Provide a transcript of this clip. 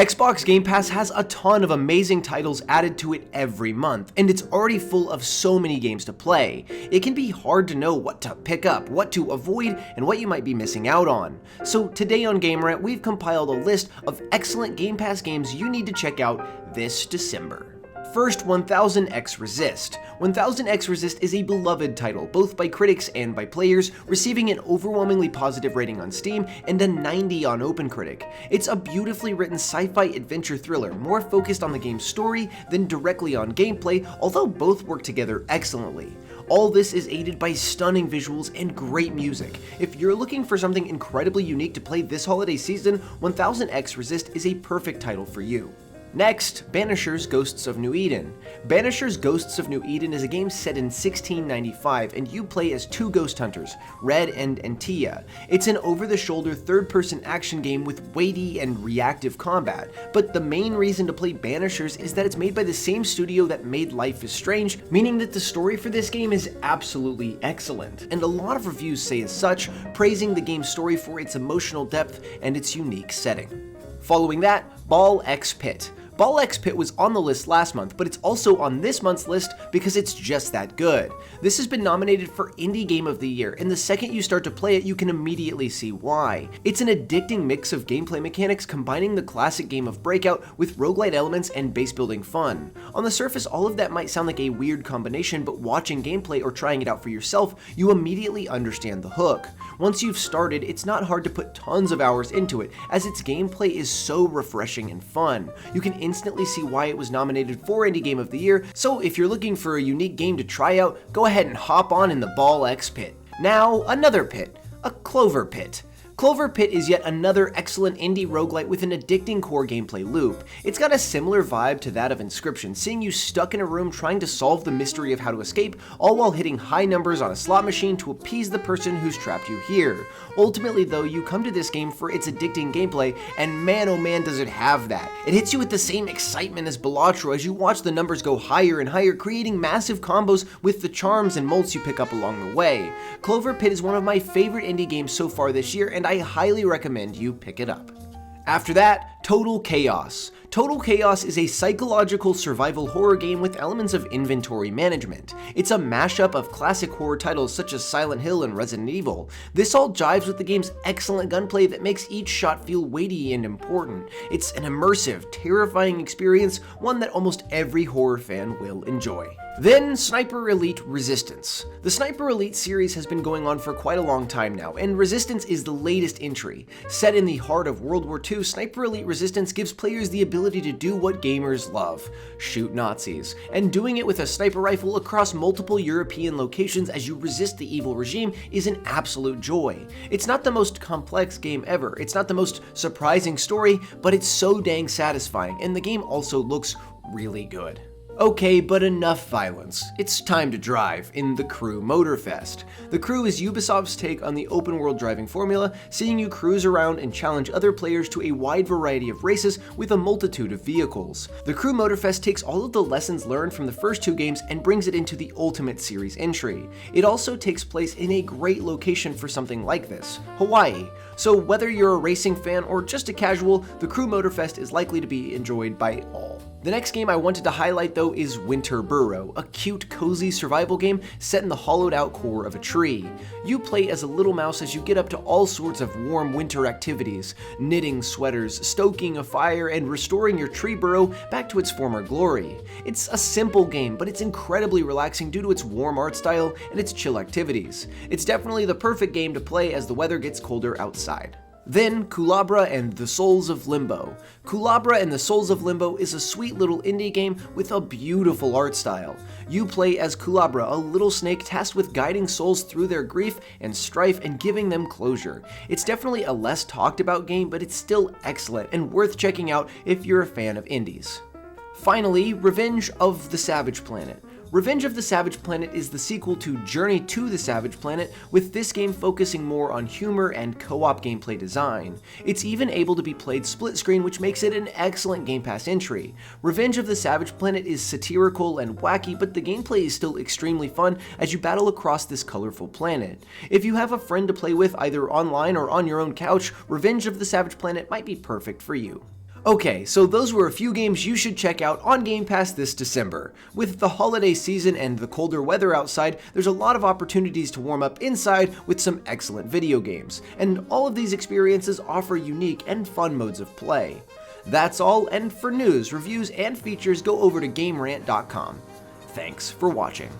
Xbox Game Pass has a ton of amazing titles added to it every month, and it's already full of so many games to play. It can be hard to know what to pick up, what to avoid, and what you might be missing out on. So today on Game Rant, we've compiled a list of excellent Game Pass games you need to check out this December. First, 1000X Resist. 1000X Resist is a beloved title, both by critics and by players, receiving an overwhelmingly positive rating on Steam and a 90 on OpenCritic. It's a beautifully written sci-fi adventure thriller, more focused on the game's story than directly on gameplay, although both work together excellently. All this is aided by stunning visuals and great music. If you're looking for something incredibly unique to play this holiday season, 1000X Resist is a perfect title for you. Next, Banishers Ghosts of New Eden. Banishers Ghosts of New Eden is a game set in 1695, and you play as two ghost hunters, Red and Antia. It's an over-the-shoulder third-person action game with weighty and reactive combat, but the main reason to play Banishers is that it's made by the same studio that made Life is Strange, meaning that the story for this game is absolutely excellent, and a lot of reviews say as such, praising the game's story for its emotional depth and its unique setting. Following that, Ball X Pit. Ball X Pit was on the list last month, but it's also on this month's list because it's just that good. This has been nominated for Indie Game of the Year, and the second you start to play it, you can immediately see why. It's an addicting mix of gameplay mechanics combining the classic game of Breakout with roguelite elements and base building fun. On the surface, all of that might sound like a weird combination, but watching gameplay or trying it out for yourself, you immediately understand the hook. Once you've started, it's not hard to put tons of hours into it, as its gameplay is so refreshing and fun. You can instantly see why it was nominated for Indie Game of the Year, so if you're looking for a unique game to try out, go ahead and hop on in the Ball X Pit. Now, another pit, a CloverPit. CloverPit is yet another excellent indie roguelite with an addicting core gameplay loop. It's got a similar vibe to that of Inscription, seeing you stuck in a room trying to solve the mystery of how to escape, all while hitting high numbers on a slot machine to appease the person who's trapped you here. Ultimately though, you come to this game for its addicting gameplay, and man oh man does it have that. It hits you with the same excitement as Balatro as you watch the numbers go higher and higher, creating massive combos with the charms and molts you pick up along the way. CloverPit is one of my favorite indie games so far this year, and I highly recommend you pick it up. After that, Total Chaos. Total Chaos is a psychological survival horror game with elements of inventory management. It's a mashup of classic horror titles such as Silent Hill and Resident Evil. This all jives with the game's excellent gunplay that makes each shot feel weighty and important. It's an immersive, terrifying experience, one that almost every horror fan will enjoy. Then, Sniper Elite Resistance. The Sniper Elite series has been going on for quite a long time now, and Resistance is the latest entry. Set in the heart of World War II, Sniper Elite Resistance gives players the ability to do what gamers love, shoot Nazis, and doing it with a sniper rifle across multiple European locations as you resist the evil regime is an absolute joy. It's not the most complex game ever, it's not the most surprising story, but it's so dang satisfying, and the game also looks really good. Okay, but enough violence. It's time to drive in the Crew Motorfest. The Crew is Ubisoft's take on the open world driving formula, seeing you cruise around and challenge other players to a wide variety of races with a multitude of vehicles. The Crew Motorfest takes all of the lessons learned from the first two games and brings it into the Ultimate Series entry. It also takes place in a great location for something like this, Hawaii. So whether you're a racing fan or just a casual, the Crew Motorfest is likely to be enjoyed by all. The next game I wanted to highlight though is Winter Burrow, a cute, cozy survival game set in the hollowed out core of a tree. You play as a little mouse as you get up to all sorts of warm winter activities, knitting sweaters, stoking a fire, and restoring your tree burrow back to its former glory. It's a simple game, but it's incredibly relaxing due to its warm art style and its chill activities. It's definitely the perfect game to play as the weather gets colder outside. Then, Kulebra and the Souls of Limbo. Kulebra and the Souls of Limbo is a sweet little indie game with a beautiful art style. You play as Kulebra, a little snake tasked with guiding souls through their grief and strife and giving them closure. It's definitely a less talked about game, but it's still excellent and worth checking out if you're a fan of indies. Finally, Revenge of the Savage Planet. Revenge of the Savage Planet is the sequel to Journey to the Savage Planet, with this game focusing more on humor and co-op gameplay design. It's even able to be played split screen, which makes it an excellent Game Pass entry. Revenge of the Savage Planet is satirical and wacky, but the gameplay is still extremely fun as you battle across this colorful planet. If you have a friend to play with either online or on your own couch, Revenge of the Savage Planet might be perfect for you. Okay, so those were a few games you should check out on Game Pass this December. With the holiday season and the colder weather outside, there's a lot of opportunities to warm up inside with some excellent video games, and all of these experiences offer unique and fun modes of play. That's all, and for news, reviews, and features, go over to GameRant.com. Thanks for watching.